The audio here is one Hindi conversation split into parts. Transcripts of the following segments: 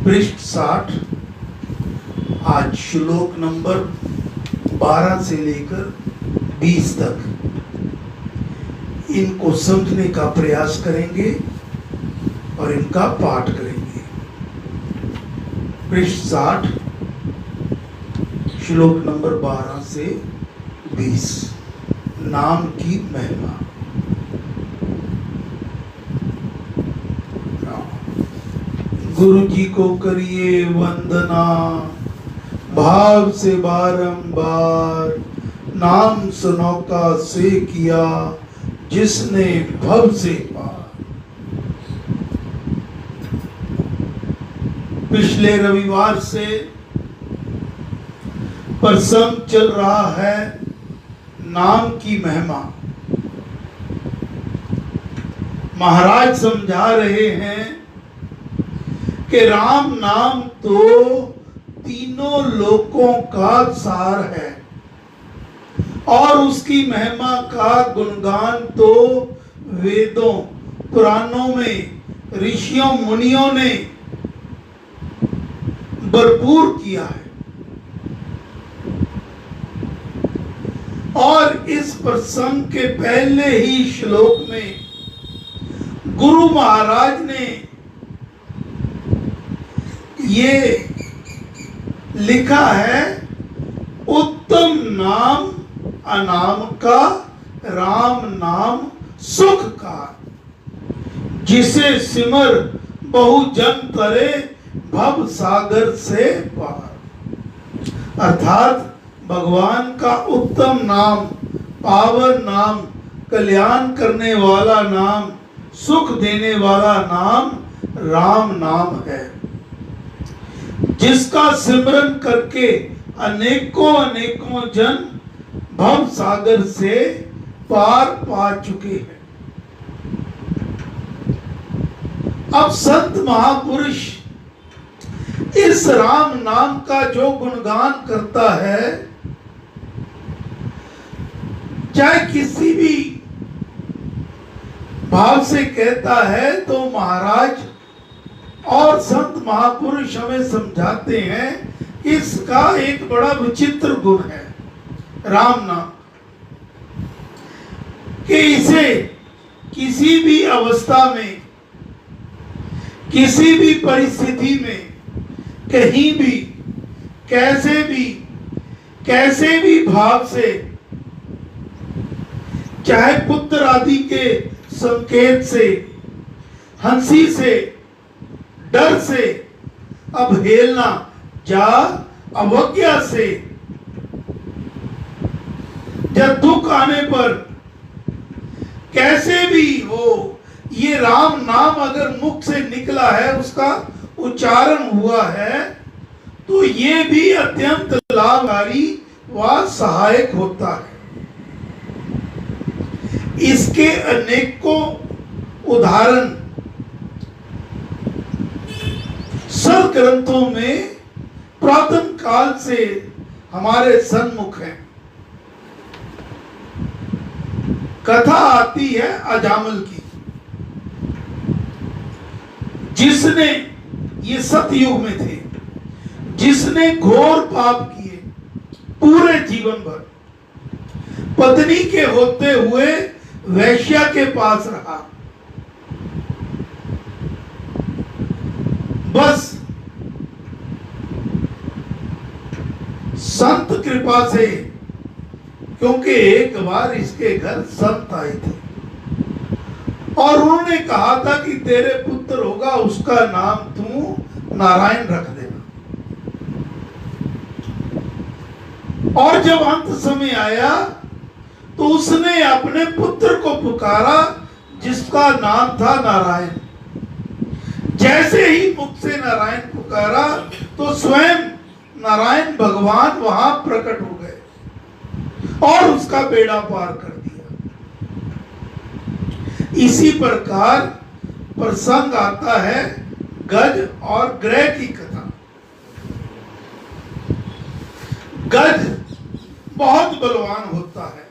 पृष्ठ 60। आज श्लोक नंबर 12 से लेकर 20 तक इनको समझने का प्रयास करेंगे और इनका पाठ करेंगे। पृष्ठ 60 श्लोक नंबर 12 से 20। नाम की महिमा। गुरु जी को करिए वंदना, भाव से बारंबार। नाम सुनौका से किया, जिसने भव से पार। पिछले रविवार से प्रसंग चल रहा है नाम की महिमा। महाराज समझा रहे हैं कि राम नाम तो तीनों लोकों का सार है और उसकी महिमा का गुणगान तो वेदों पुराणों में ऋषियों मुनियों ने भरपूर किया है। और इस प्रसंग के पहले ही श्लोक में गुरु महाराज ने ये लिखा है, उत्तम नाम अनाम का, राम नाम सुख का। जिसे सिमर बहु जन तरे, भव सागर से पार। अर्थात भगवान का उत्तम नाम, पावन नाम, कल्याण करने वाला नाम, सुख देने वाला नाम राम नाम है, जिसका सिमरन करके अनेकों अनेकों जन भव सागर से पार पा चुके हैं। अब संत महापुरुष इस राम नाम का जो गुणगान करता है, चाहे किसी भी भाव से कहता है, तो महाराज और संत महापुरुष हमें समझाते हैं, इसका एक बड़ा विचित्र गुण है राम नाम, कि इसे किसी भी अवस्था में, किसी भी परिस्थिति में, कहीं भी, कैसे भी भाव से, चाहे पुत्र आदि के संकेत से, हंसी से, डर से, अवहेलना या अवज्ञा से, जब दुख आने पर कैसे भी हो, ये राम नाम अगर मुख से निकला है, उसका उच्चारण हुआ है, तो ये भी अत्यंत लाभकारी व सहायक होता है। इसके अनेकों उदाहरण सत ग्रंथों में पुरातन काल से हमारे सन्मुख है। कथा आती है अजामल की, जिसने, ये सतयुग में थे, जिसने घोर पाप किए पूरे जीवन भर, पत्नी के होते हुए वैश्या के पास रहा, बस संत कृपा से, क्योंकि एक बार इसके घर संत आए थे और उन्होंने कहा था कि तेरे पुत्र होगा, उसका नाम तू नारायण रख देना। और जब अंत समय आया तो उसने अपने पुत्र को पुकारा, जिसका नाम था नारायण। जैसे ही मुख से नारायण पुकारा, तो स्वयं नारायण भगवान वहां प्रकट हो गए और उसका बेड़ा पार कर दिया। इसी प्रकार प्रसंग आता है गज और ग्रह की कथा। गज बहुत बलवान होता है,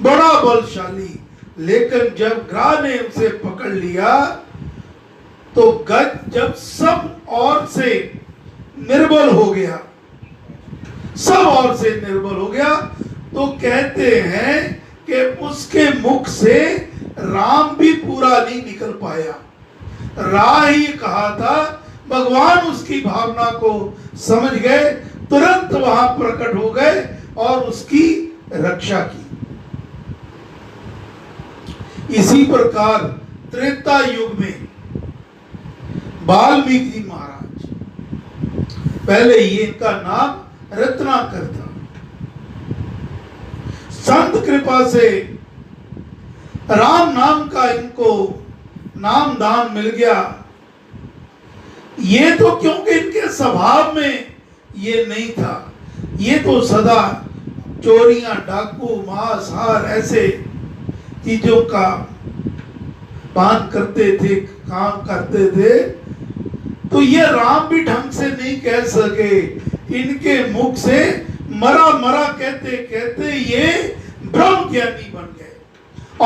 बड़ा बलशाली, लेकिन जब ग्रह ने उसे पकड़ लिया तो गज जब सब ओर से निर्बल हो गया, सब ओर से निर्बल हो गया, तो कहते हैं कि उसके मुख से राम भी पूरा नहीं निकल पाया। रा ही कहा था, भगवान उसकी भावना को समझ गए, तुरंत वहां प्रकट हो गए और उसकी रक्षा की। इसी प्रकार त्रेता युग में वाल्मीकि महाराज, पहले ये इनका नाम रत्नाकर था, संत कृपा से राम नाम का इनको नाम दान मिल गया। ये तो क्योंकि इनके स्वभाव में ये नहीं था, ये तो सदा चोरियां, डाकू, मांस, हार ऐसे चीजों का पान करते थे, काम करते थे। तो ये राम भी ढंग से नहीं कह सके, इनके मुख से मरा मरा कहते कहते ये ब्रह्म ज्ञानी बन गए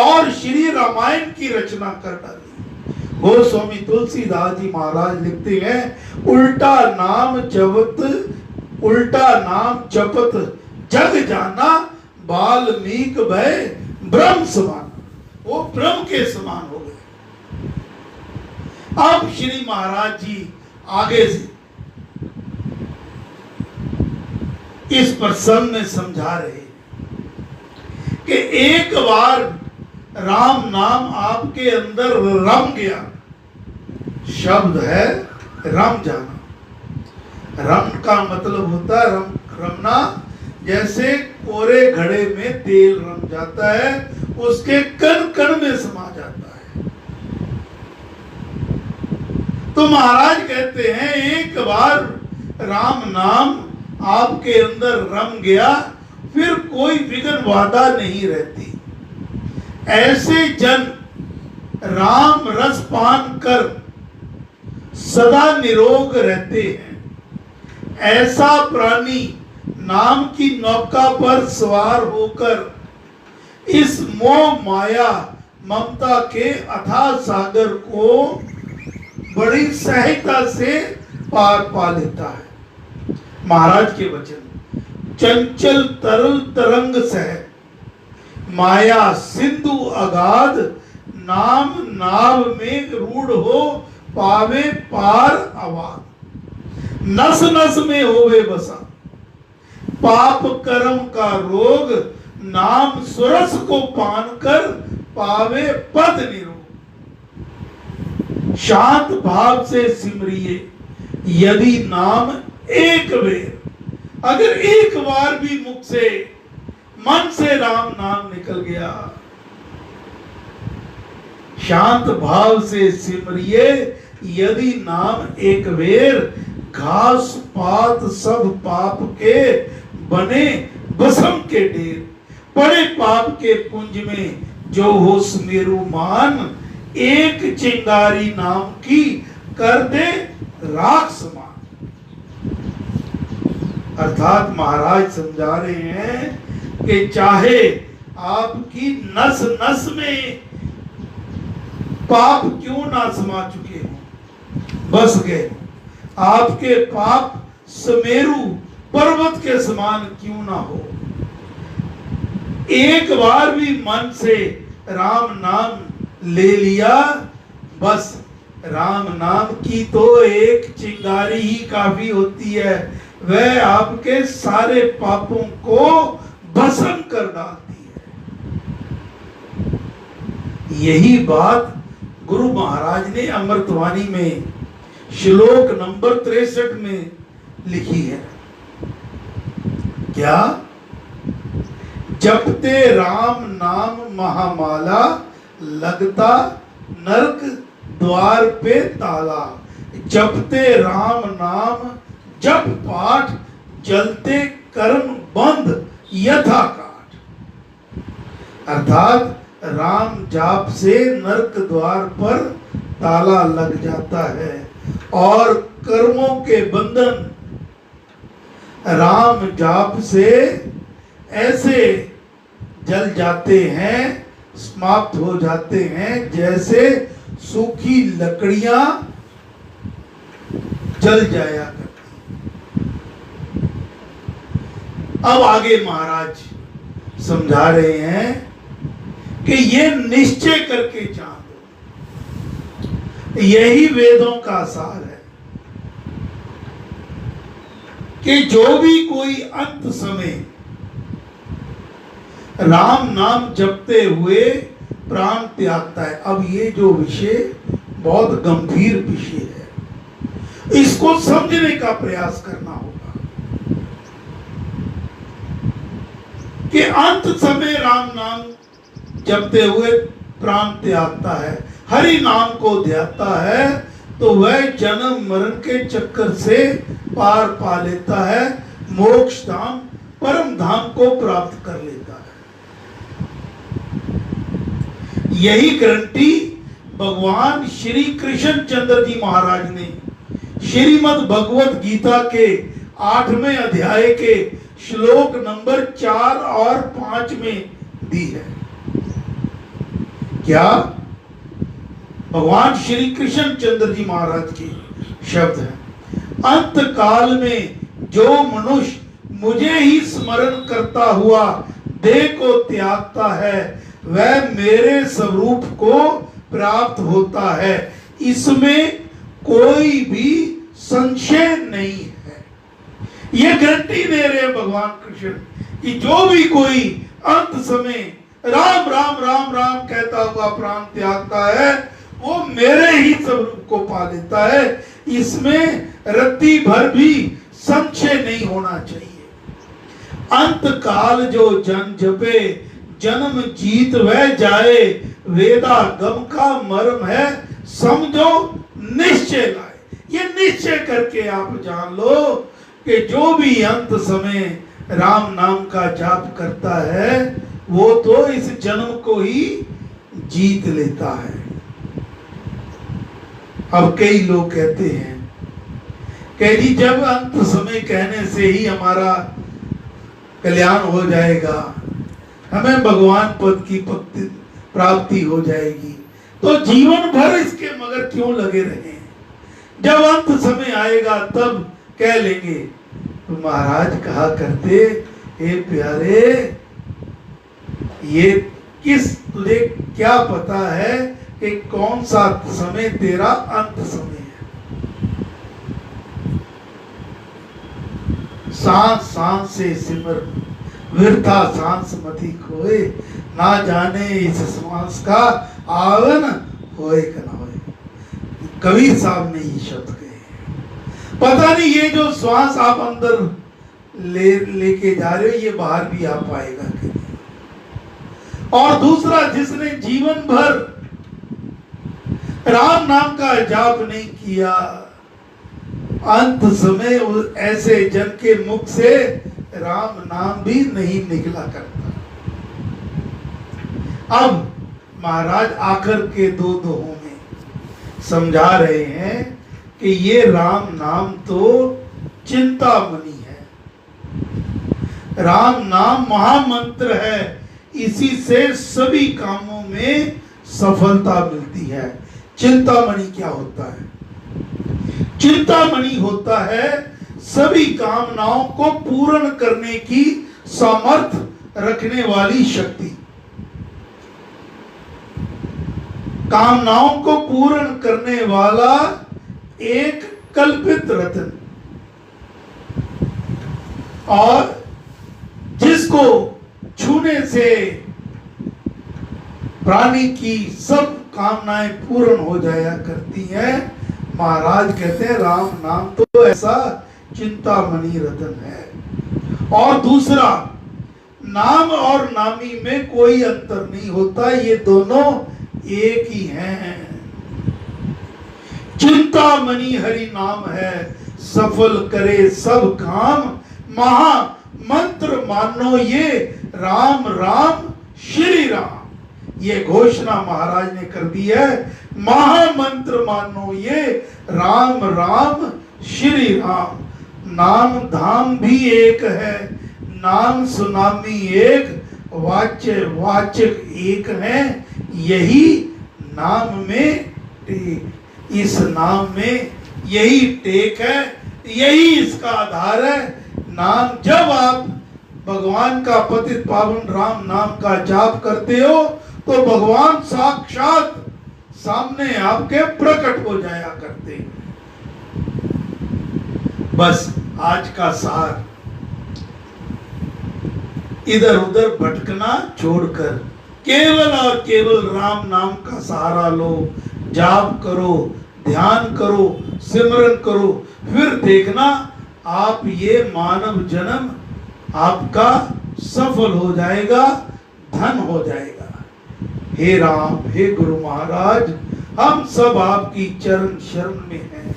और श्री रामायण की रचना कर डाली। गोस्वामी तुलसीदास जी महाराज लिखते हैं, उल्टा नाम जपत जग जाना, वाल्मीकि भय ब्रह्म समान। वो ब्रह्म के समान हो गए। अब श्री महाराज जी आगे से इस प्रसंग में समझा रहे कि एक बार राम नाम आपके अंदर रम गया, शब्द है रम जाना। रम का मतलब होता है रमना, जैसे कोरे घड़े में तेल रम जाता है, उसके कण कण में समा जाता है। तो महाराज कहते हैं एक बार राम नाम आपके अंदर रम गया, फिर कोई विघ्न बाधा नहीं रहती। ऐसे जन राम रस पान कर सदा निरोग रहते हैं। ऐसा प्राणी नाम की नौका पर सवार होकर इस मोह माया ममता के अथाह सागर को बड़ी सहजता से पार पा लेता है। महाराज के वचन, चंचल तरल तरंग सह माया सिंधु अगाध, नाम नाव में रूढ़ हो पावे पार आवाज। नस नस में होवे बसा पाप कर्म का रोग, नाम सुरस को पान कर पावे पद निरोग। शांत भाव से सिमरिए यदि नाम एक बेर, अगर एक बार भी मुख से मन से राम नाम निकल गया, शांत भाव से सिमरिए यदि नाम एक बेर, घास पात सब पाप के बने बसम के ढेर। पड़े पाप के पुंज में जो हो सुमेरु मान, एक चिंगारी नाम की कर दे राख समान। अर्थात महाराज समझा रहे हैं कि चाहे आपकी नस नस में पाप क्यों ना समा चुके हो, बस गए, आपके पाप सुमेरु पर्वत के समान क्यों ना हो, एक बार भी मन से राम नाम ले लिया, बस राम नाम की तो एक चिंगारी ही काफी होती है, वह आपके सारे पापों को भस्म कर डालती है। यही बात गुरु महाराज ने अमृतवाणी में श्लोक नंबर 63 में लिखी है। क्या? जपते राम नाम महामाला, लगता नरक द्वार पे ताला। जपते राम नाम जप पाठ, जलते कर्म बंद यथा काठ। अर्थात राम जाप से नरक द्वार पर ताला लग जाता है और कर्मों के बंधन राम जाप से ऐसे जल जाते हैं, समाप्त हो जाते हैं, जैसे सूखी लकड़ियां जल जाया करती। अब आगे महाराज समझा रहे हैं कि ये निश्चय करके जान दो, यही वेदों का सार है कि जो भी कोई अंत समय राम नाम जपते हुए प्राण त्यागता है। अब ये जो विषय बहुत गंभीर विषय है, इसको समझने का प्रयास करना होगा कि अंत समय राम नाम जपते हुए प्राण त्यागता है, हरि नाम को ध्याता है, तो वह जन्म मरण के चक्कर से पार पा लेता है, मोक्ष धाम परम धाम को प्राप्त कर लेता है। यही गारंटी भगवान श्री कृष्ण चंद्र जी महाराज ने श्रीमद् भगवत गीता के 8वें अध्याय के श्लोक नंबर 4 और 5 में दी है। क्या? भगवान श्री कृष्ण चंद्र जी महाराज के शब्द हैं, अंत काल में जो मनुष्य मुझे ही स्मरण करता हुआ देह को त्यागता है, वह मेरे स्वरूप को प्राप्त होता है, इसमें कोई भी संशय नहीं है। यह गारंटी दे रहे हैं भगवान कृष्ण कि जो भी कोई अंत समय राम राम राम राम कहता हुआ प्राण त्यागता है, वो मेरे ही स्वरूप को पा लेता है, इसमें रत्ती भर भी संशय नहीं होना चाहिए। अंत काल जो जन जपे जन्म जीत वह जाए, वेदा गम का मर्म है समझो निश्चय लाए। ये निश्चय करके आप जान लो कि जो भी अंत समय राम नाम का जाप करता है, वो तो इस जन्म को ही जीत लेता है। अब कई लोग कहते हैं कि जी जब अंत समय कहने से ही हमारा कल्याण हो जाएगा, हमें भगवान पद की प्राप्ति हो जाएगी, तो जीवन भर इसके मगर क्यों लगे रहे? जब अंत समय आएगा तब कह लेंगे। तो महाराज कहा करते, हे प्यारे, ये किस तुझे क्या पता है कि कौन सा समय तेरा अंत समय है? सांस सांस से सिमर वृथा सांस मति खोए, ना जाने इस श्वास का आवन होए कि ना होए। कबीर साहब ने ये शब्द कहे। पता नहीं ये जो श्वास आप अंदर लेके जा रहे हो, ये बाहर भी आ पाएगा कि नहीं। और दूसरा, जिसने जीवन भर राम नाम का जाप नहीं किया, अंत समय ऐसे जन के मुख से राम नाम भी नहीं निकला करता। अब महाराज आखिर के दो दोहों में समझा रहे हैं कि ये राम नाम तो चिंतामणि है, राम नाम महामंत्र है, इसी से सभी कामों में सफलता मिलती है। चिंतामणि क्या होता है? चिंतामणि होता है सभी कामनाओं को पूर्ण करने की सामर्थ्य रखने वाली शक्ति। कामनाओं को पूर्ण करने वाला एक कल्पित रत्न, और जिसको छूने से प्राणी की सब कामनाएं पूर्ण हो जाया करती हैं। महाराज कहते हैं राम नाम तो ऐसा चिंतामणि रत्न है। और दूसरा, नाम और नामी में कोई अंतर नहीं होता, ये दोनों एक ही हैं। चिंतामणि हरि नाम है, सफल करे सब काम, महा मंत्र मानो ये राम राम श्री राम। ये घोषणा महाराज ने कर दी है, महामंत्र मानो ये राम राम श्री राम। नाम धाम भी एक है, नाम सुनामी एक, वाच्य वाचक एक है, यही नाम में इस नाम में यही टेक है, यही इसका आधार है। नाम जब आप भगवान का पतित पावन राम नाम का जाप करते हो तो भगवान साक्षात सामने आपके प्रकट हो जाया करते हैं। बस आज का सार, इधर उधर भटकना छोड़कर केवल और केवल राम नाम का सहारा लो, जाप करो, ध्यान करो, सिमरन करो, फिर देखना आप ये मानव जन्म आपका सफल हो जाएगा, धन हो जाएगा। हे राम, हे गुरु महाराज, हम सब आपकी चरण शरण में हैं,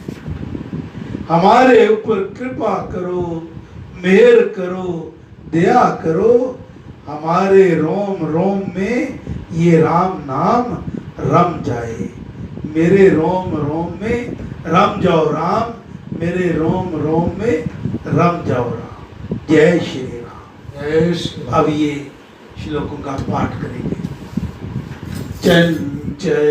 हमारे ऊपर कृपा करो, मेहर करो, दया करो, हमारे रोम रोम में ये राम नाम रम जाए। मेरे रोम रोम में रम जाओ राम, मेरे रोम रोम में रम जाओ राम। जय श्री राम। जय श्री राम। अब ये श्लोकों का पाठ करेंगे। चंचल